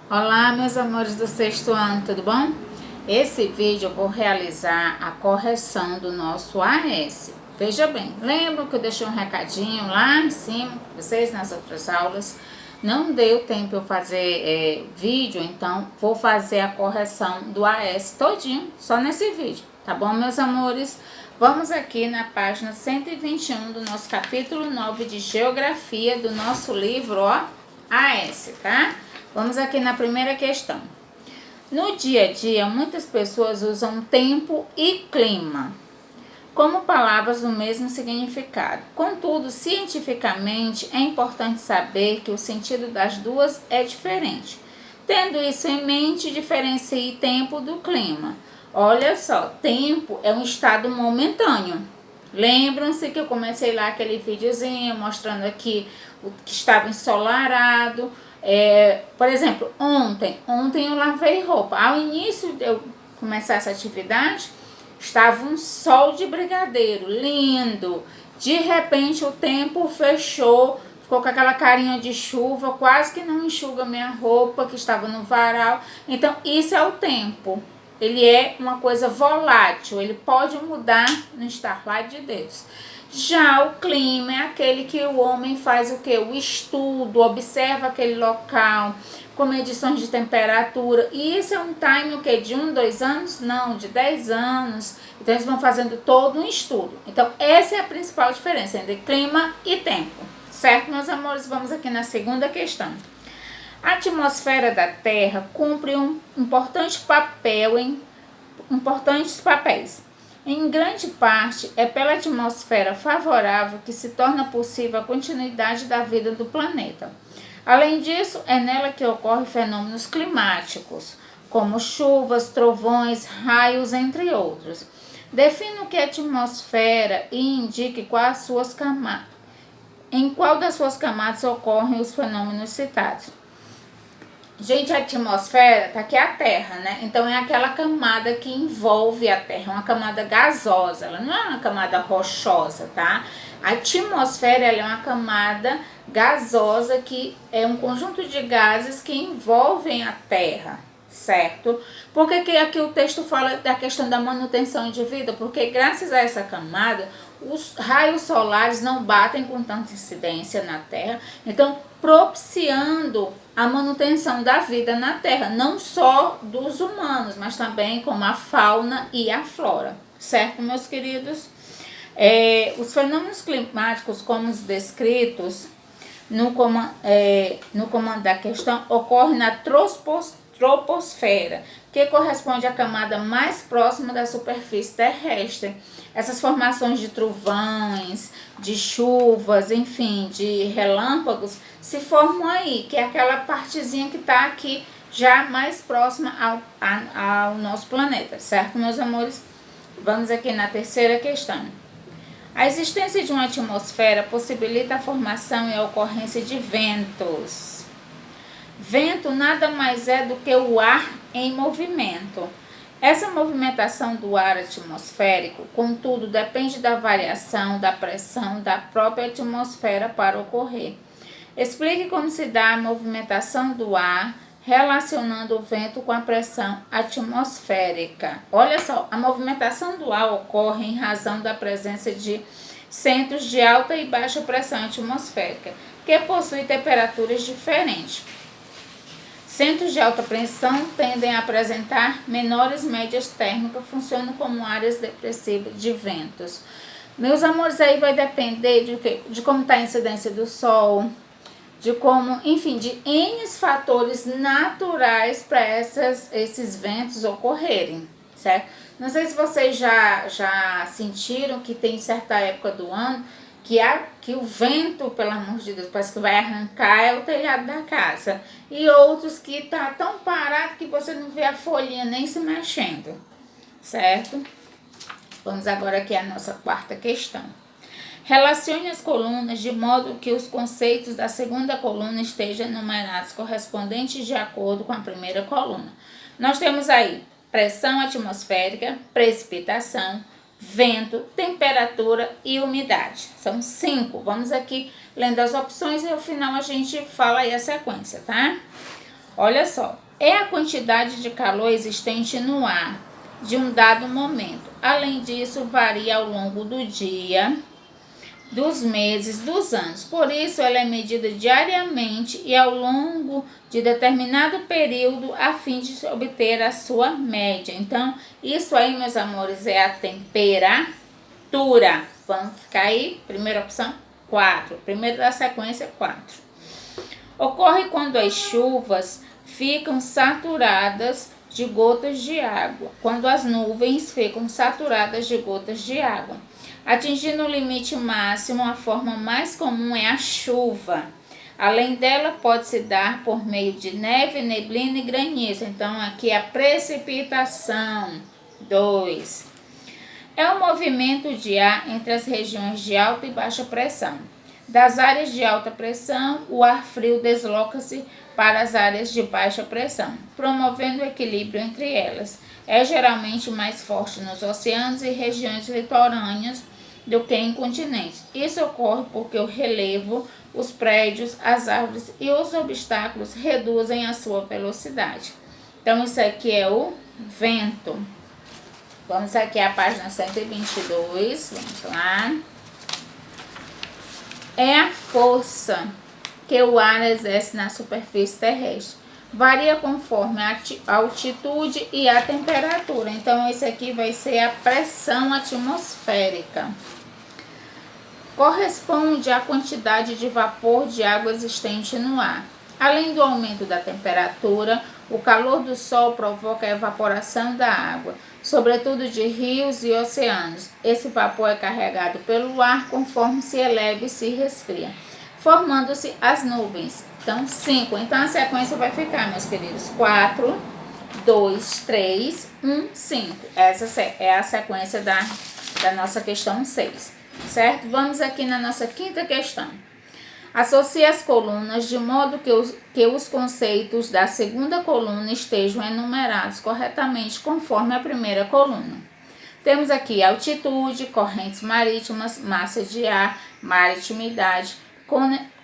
Olá, meus amores do sexto ano, tudo bom? Esse vídeo eu vou realizar a correção do nosso AS. Veja bem, lembram que eu deixei um recadinho lá em cima para vocês nas outras aulas? Não deu tempo eu fazer vídeo, então vou fazer a correção do AS todinho, só nesse vídeo, tá bom, meus amores? Vamos aqui na página 121 do nosso capítulo 9 de Geografia do nosso livro, ó, AS, tá? Vamos aqui na primeira questão. No dia a dia, muitas pessoas usam tempo e clima como palavras do mesmo significado. Contudo, cientificamente, é importante saber que o sentido das duas é diferente. Tendo isso em mente, diferencie tempo do clima. Olha só, tempo é um estado momentâneo. Lembram-se que eu comecei lá aquele videozinho mostrando aqui o que estava ensolarado. Por exemplo, ontem eu lavei roupa. Ao início de eu começar essa atividade, estava um sol de brigadeiro, lindo. De repente o tempo fechou, ficou com aquela carinha de chuva, quase que não enxuga minha roupa que estava no varal. Então isso é o tempo. Ele é uma coisa volátil, ele pode mudar no estalar de dedos. Já o clima é aquele que o homem faz o que? O estudo, observa aquele local, com medições de temperatura. E isso é um time o que? De 1, 2 anos? Não, de 10 anos. Então eles vão fazendo todo um estudo. Então essa é a principal diferença entre clima e tempo. Certo, meus amores? Vamos aqui na segunda questão. A atmosfera da Terra cumpre um importantes papéis. Em grande parte, é pela atmosfera favorável que se torna possível a continuidade da vida do planeta. Além disso, é nela que ocorrem fenômenos climáticos, como chuvas, trovões, raios, entre outros. Defina o que é atmosfera e indique em qual das suas camadas ocorrem os fenômenos citados. Gente, a atmosfera, tá aqui a Terra, né? Então é aquela camada que envolve a Terra, uma camada gasosa, ela não é uma camada rochosa, tá? A atmosfera, ela é uma camada gasosa que é um conjunto de gases que envolvem a Terra, certo? Por que aqui o texto fala da questão da manutenção de vida? Porque graças a essa camada, os raios solares não batem com tanta incidência na Terra, então propiciando a manutenção da vida na Terra, não só dos humanos, mas também como a fauna e a flora, certo, meus queridos? Os fenômenos climáticos, como os descritos no comando da questão, ocorrem na troposfera, que corresponde à camada mais próxima da superfície terrestre. Essas formações de trovões, de chuvas, enfim, de relâmpagos, se formam aí, que é aquela partezinha que está aqui já mais próxima ao nosso planeta, certo, meus amores? Vamos aqui na terceira questão. A existência de uma atmosfera possibilita a formação e a ocorrência de ventos. Vento nada mais é do que o ar em movimento. Essa movimentação do ar atmosférico, contudo, depende da variação da pressão da própria atmosfera para ocorrer. Explique como se dá a movimentação do ar relacionando o vento com a pressão atmosférica. Olha só, a movimentação do ar ocorre em razão da presença de centros de alta e baixa pressão atmosférica, que possuem temperaturas diferentes. Centros de alta pressão tendem a apresentar menores médias térmicas, funcionam como áreas depressivas de ventos. Meus amores, aí vai depender de como está a incidência do sol, de como, enfim, de N fatores naturais para esses ventos ocorrerem, certo? Não sei se vocês já sentiram que tem certa época do ano que o vento, pelo amor de Deus, parece que vai arrancar o telhado da casa. E outros que tá tão parado que você não vê a folhinha nem se mexendo, certo? Vamos agora aqui à nossa quarta questão. Relacione as colunas de modo que os conceitos da segunda coluna estejam numerados correspondentes de acordo com a primeira coluna. Nós temos aí pressão atmosférica, precipitação, vento, temperatura e umidade. São 5. Vamos aqui lendo as opções e ao final a gente fala aí a sequência, tá? Olha só, é a quantidade de calor existente no ar de um dado momento. Além disso, varia ao longo do dia, dos meses, dos anos. Por isso, ela é medida diariamente e ao longo de determinado período a fim de obter a sua média. Então, isso aí, meus amores, é a temperatura. Vamos ficar aí? Primeira opção, 4. Primeiro da sequência, 4. Ocorre quando as chuvas ficam saturadas de gotas de água, quando as nuvens ficam saturadas de gotas de água. Atingindo o limite máximo, a forma mais comum é a chuva. Além dela, pode-se dar por meio de neve, neblina e granizo. Então, aqui a precipitação. 2. É o movimento de ar entre as regiões de alta e baixa pressão. Das áreas de alta pressão, o ar frio desloca-se para as áreas de baixa pressão, promovendo o equilíbrio entre elas. É geralmente mais forte nos oceanos e regiões litorâneas do que em continentes. Isso ocorre porque o relevo, os prédios, as árvores e os obstáculos reduzem a sua velocidade. Então, isso aqui é o vento. Vamos aqui à página 122, vamos lá. É a força que o ar exerce na superfície terrestre. Varia conforme a altitude e a temperatura. Então, esse aqui vai ser a pressão atmosférica. Corresponde à quantidade de vapor de água existente no ar. Além do aumento da temperatura, o calor do sol provoca a evaporação da água, sobretudo de rios e oceanos. Esse vapor é carregado pelo ar conforme se eleva e se resfria, formando-se as nuvens. Então, 5. Então, a sequência vai ficar, meus queridos, 4, 2, 3, 1, 5. Essa é a sequência da nossa questão 6, certo? Vamos aqui na nossa quinta questão. Associe as colunas de modo que os conceitos da segunda coluna estejam enumerados corretamente conforme a primeira coluna. Temos aqui altitude, correntes marítimas, massa de ar, maritimidade,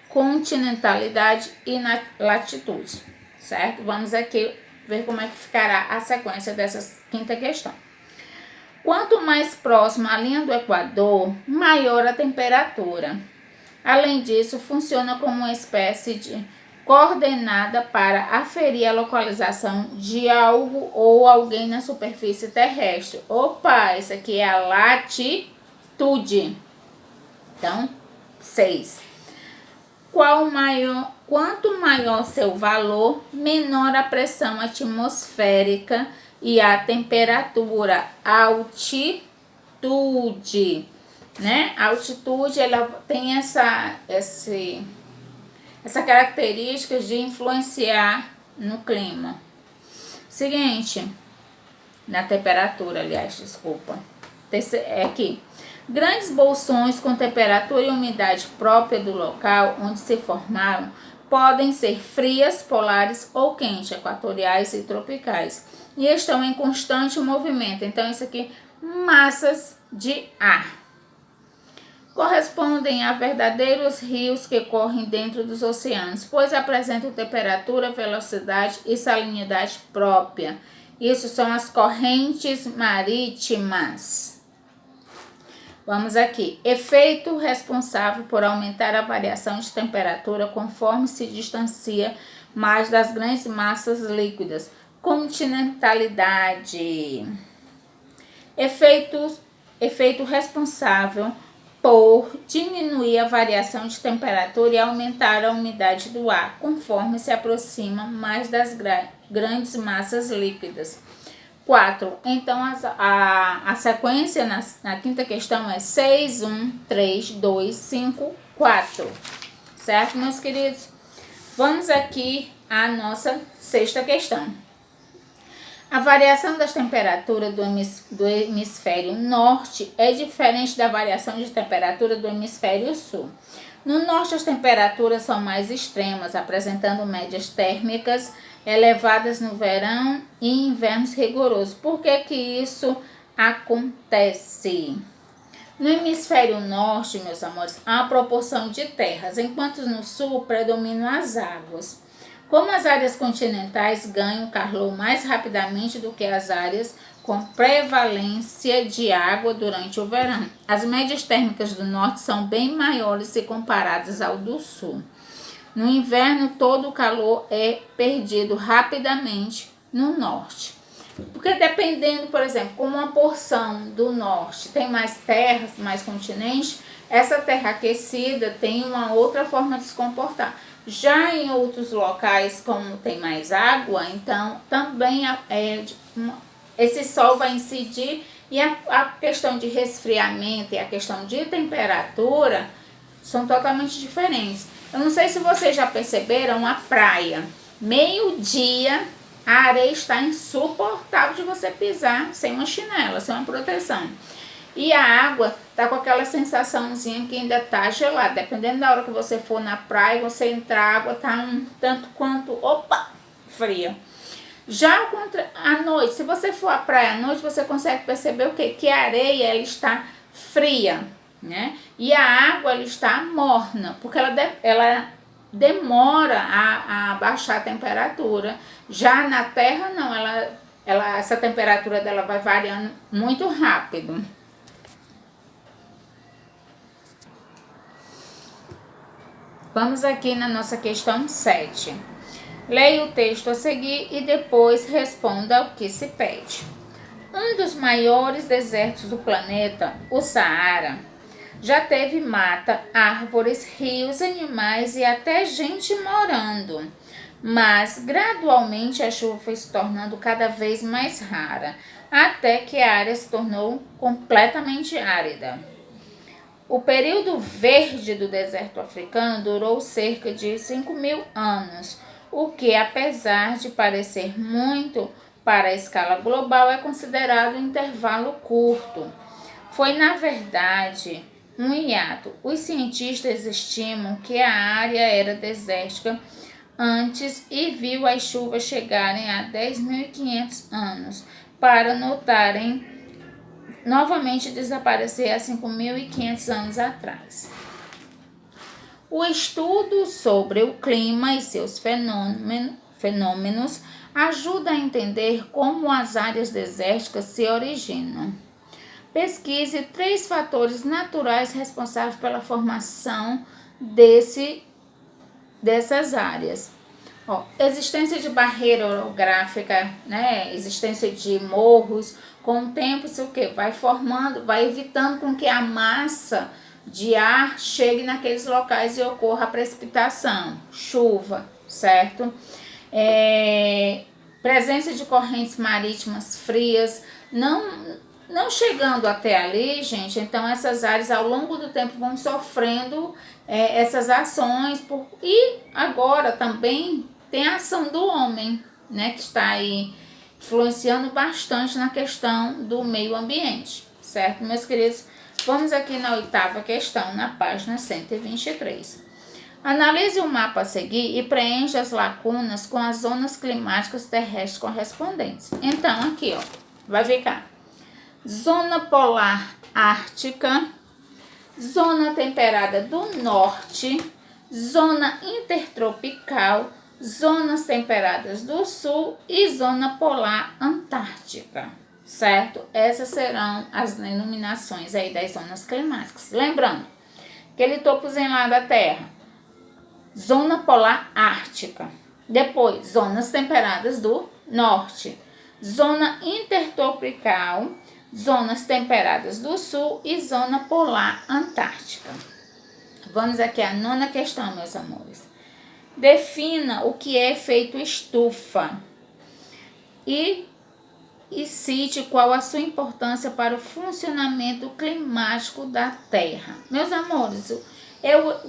continentalidade e latitude, certo? Vamos aqui ver como é que ficará a sequência dessa quinta questão. Quanto mais próximo à linha do Equador, maior a temperatura. Além disso, funciona como uma espécie de coordenada para aferir a localização de algo ou alguém na superfície terrestre. Opa, isso aqui é a latitude. Então, 6. Quanto maior seu valor, menor a pressão atmosférica e a temperatura. Altitude, né? A altitude, ela tem essa característica de influenciar no clima. Seguinte, na temperatura, aliás, desculpa. É aqui. Grandes bolsões com temperatura e umidade própria do local onde se formaram podem ser frias, polares ou quentes, equatoriais e tropicais, e estão em constante movimento. Então, isso aqui, massas de ar. Correspondem a verdadeiros rios que correm dentro dos oceanos, pois apresentam temperatura, velocidade e salinidade própria. Isso são as correntes marítimas. Vamos aqui. Efeito responsável por aumentar a variação de temperatura conforme se distancia mais das grandes massas líquidas. Continentalidade. Efeito responsável por diminuir a variação de temperatura e aumentar a umidade do ar, conforme se aproxima mais das grandes massas líquidas. 4. Então, a sequência na quinta questão é 6, 1, 3, 2, 5, 4. Certo, meus queridos? Vamos aqui à nossa sexta questão. A variação das temperaturas do hemisfério norte é diferente da variação de temperatura do hemisfério sul. No norte, as temperaturas são mais extremas, apresentando médias térmicas elevadas no verão e invernos rigorosos. Por que isso acontece? No hemisfério norte, meus amores, há uma proporção de terras, enquanto no sul predominam as águas. Como as áreas continentais ganham calor mais rapidamente do que as áreas com prevalência de água durante o verão. As médias térmicas do norte são bem maiores se comparadas ao do sul. No inverno, todo o calor é perdido rapidamente no norte. Porque dependendo, por exemplo, como uma porção do norte tem mais terras, mais continentes, essa terra aquecida tem uma outra forma de se comportar. Já em outros locais, como tem mais água, então também esse sol vai incidir e a questão de resfriamento e a questão de temperatura são totalmente diferentes. Eu não sei se vocês já perceberam a praia. Meio-dia, a areia está insuportável de você pisar sem uma chinela, sem uma proteção. E a água tá com aquela sensaçãozinha que ainda tá gelada. Dependendo da hora que você for na praia, você entrar, a água tá um tanto quanto, fria. Já à noite, se você for à praia à noite, você consegue perceber o quê? Que a areia ela está fria, né? E a água ela está morna, porque ela demora a baixar a temperatura. Já na terra não, essa temperatura dela vai variando muito rápido. Vamos aqui na nossa questão 7. Leia o texto a seguir e depois responda ao que se pede. Um dos maiores desertos do planeta, o Saara, já teve mata, árvores, rios, animais e até gente morando. Mas, gradualmente, a chuva foi se tornando cada vez mais rara, até que a área se tornou completamente árida. O período verde do deserto africano durou cerca de 5.000 anos, o que, apesar de parecer muito para a escala global, é considerado um intervalo curto. Foi, na verdade, um hiato. Os cientistas estimam que a área era desértica antes e viu as chuvas chegarem a 10.500 anos para notarem novamente desaparecer há 5.500 anos atrás. O estudo sobre o clima e seus fenômenos ajuda a entender como as áreas desérticas se originam. Pesquise 3 fatores naturais responsáveis pela formação dessas áreas. Existência de barreira orográfica, né? Existência de morros. Com o tempo, isso o quê? Vai formando, vai evitando com que a massa de ar chegue naqueles locais e ocorra a precipitação, chuva, certo? Presença de correntes marítimas frias, não chegando até ali, gente, então essas áreas ao longo do tempo vão sofrendo essas ações. E agora também tem a ação do homem, né, que está aí influenciando bastante na questão do meio ambiente, certo, meus queridos? Vamos aqui na 8ª questão, na página 123. Analise o mapa a seguir e preencha as lacunas com as zonas climáticas terrestres correspondentes. Então, aqui, vai ficar zona polar ártica, zona temperada do norte, zona intertropical, zonas temperadas do sul e zona polar antártica, certo? Essas serão as denominações aí das zonas climáticas. Lembrando, aquele topozinho lá da Terra, zona polar ártica. Depois, zonas temperadas do norte, zona intertropical, zonas temperadas do sul e zona polar antártica. Vamos aqui à 9ª questão, meus amores. Defina o que é efeito estufa e cite qual a sua importância para o funcionamento climático da Terra. Meus amores, o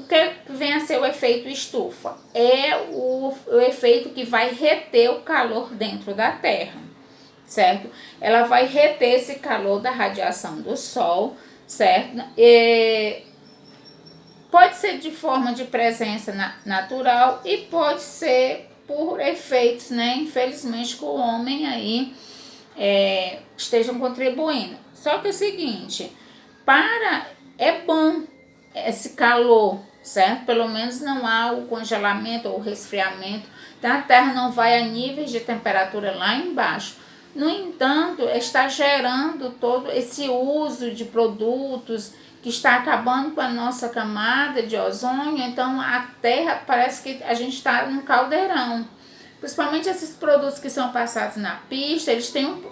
que vem a ser o efeito estufa? É o efeito que vai reter o calor dentro da Terra, certo? Ela vai reter esse calor da radiação do Sol, certo? Pode ser de forma de presença natural e pode ser por efeitos, né? Infelizmente, que o homem aí estejam contribuindo. Só que é o seguinte, é bom esse calor, certo? Pelo menos não há o congelamento ou o resfriamento, então a Terra não vai a níveis de temperatura lá embaixo. No entanto, está gerando todo esse uso de produtos que está acabando com a nossa camada de ozônio, então a Terra parece que a gente está num caldeirão. Principalmente esses produtos que são passados na pista, eles têm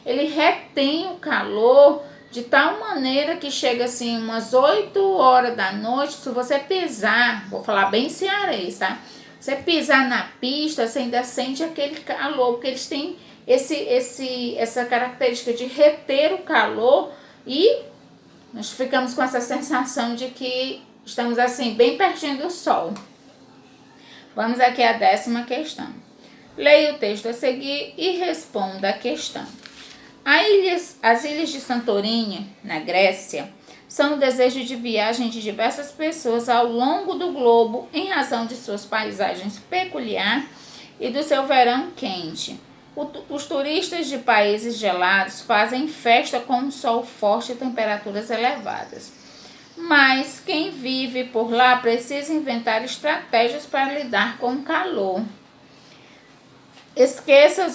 ele retém o calor de tal maneira que chega assim umas 8 horas da noite, se você pisar, vou falar bem cearense, tá? Você pisar na pista, você ainda sente aquele calor, porque eles têm essa característica de reter o calor e nós ficamos com essa sensação de que estamos assim bem pertinho do sol. Vamos aqui à 10ª questão. Leia o texto a seguir e responda a questão. As ilhas de Santorini, na Grécia, são o desejo de viagem de diversas pessoas ao longo do globo em razão de suas paisagens peculiares e do seu verão quente. Os turistas de países gelados fazem festa com um sol forte e temperaturas elevadas. Mas quem vive por lá precisa inventar estratégias para lidar com o calor. Esqueça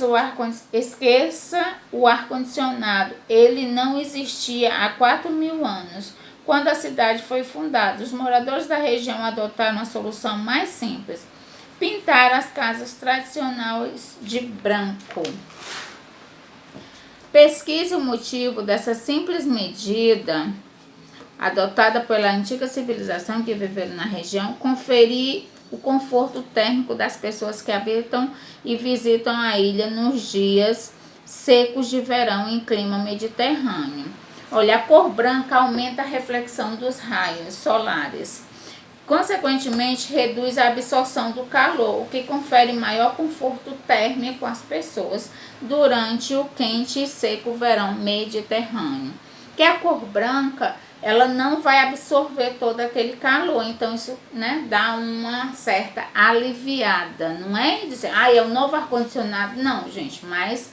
o ar-condicionado. Ele não existia há 4.000 anos. Quando a cidade foi fundada, os moradores da região adotaram uma solução mais simples: pintar as casas tradicionais de branco. Pesquise o motivo dessa simples medida adotada pela antiga civilização que viveram na região, conferir o conforto térmico das pessoas que habitam e visitam a ilha nos dias secos de verão em clima mediterrâneo. Olha, a cor branca aumenta a reflexão dos raios solares. Consequentemente, reduz a absorção do calor, o que confere maior conforto térmico às pessoas durante o quente e seco verão mediterrâneo. Que a cor branca, ela não vai absorver todo aquele calor, então isso, né, dá uma certa aliviada. Não é dizer, é o novo ar-condicionado, não, gente, mas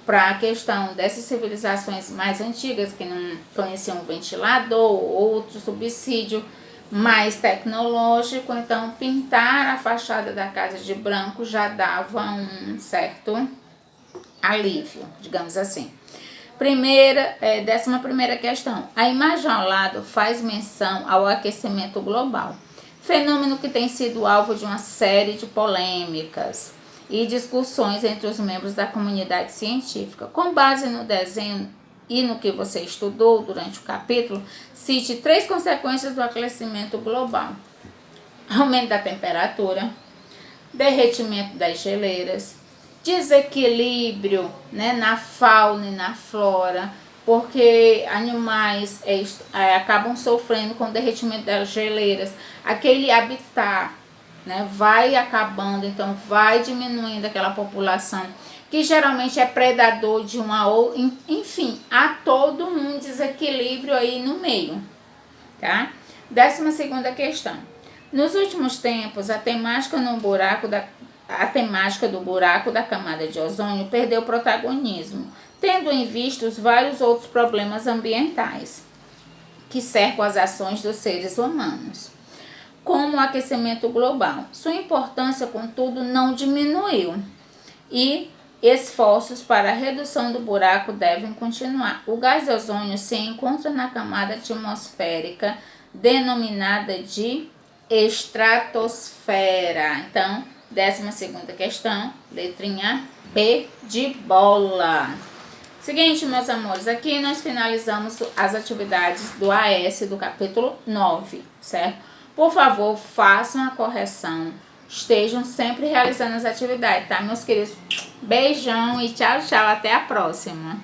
para a questão dessas civilizações mais antigas que não conheciam o ventilador, outro subsídio mais tecnológico, então pintar a fachada da casa de branco já dava um certo alívio, digamos assim. 11ª questão. A imagem ao lado faz menção ao aquecimento global, fenômeno que tem sido alvo de uma série de polêmicas e discussões entre os membros da comunidade científica. Com base no desenho e no que você estudou durante o capítulo, cite 3 consequências do aquecimento global: aumento da temperatura, derretimento das geleiras, desequilíbrio, né, na fauna e na flora, porque animais acabam sofrendo com o derretimento das geleiras. Aquele habitat, né, vai acabando, então vai diminuindo aquela população que geralmente é predador de uma ou enfim, há todo um desequilíbrio aí no meio, tá? 12ª questão. Nos últimos tempos, a temática do buraco da camada de ozônio perdeu protagonismo, tendo em vista os vários outros problemas ambientais que cercam as ações dos seres humanos, como o aquecimento global. Sua importância, contudo, não diminuiu e esforços para a redução do buraco devem continuar. O gás de ozônio se encontra na camada atmosférica denominada de estratosfera. Então, 12ª questão, letrinha B de bola. Seguinte, meus amores, aqui nós finalizamos as atividades do AS do capítulo 9, certo? Por favor, façam a correção. Estejam sempre realizando as atividades, tá, meus queridos? Beijão e tchau, tchau. Até a próxima.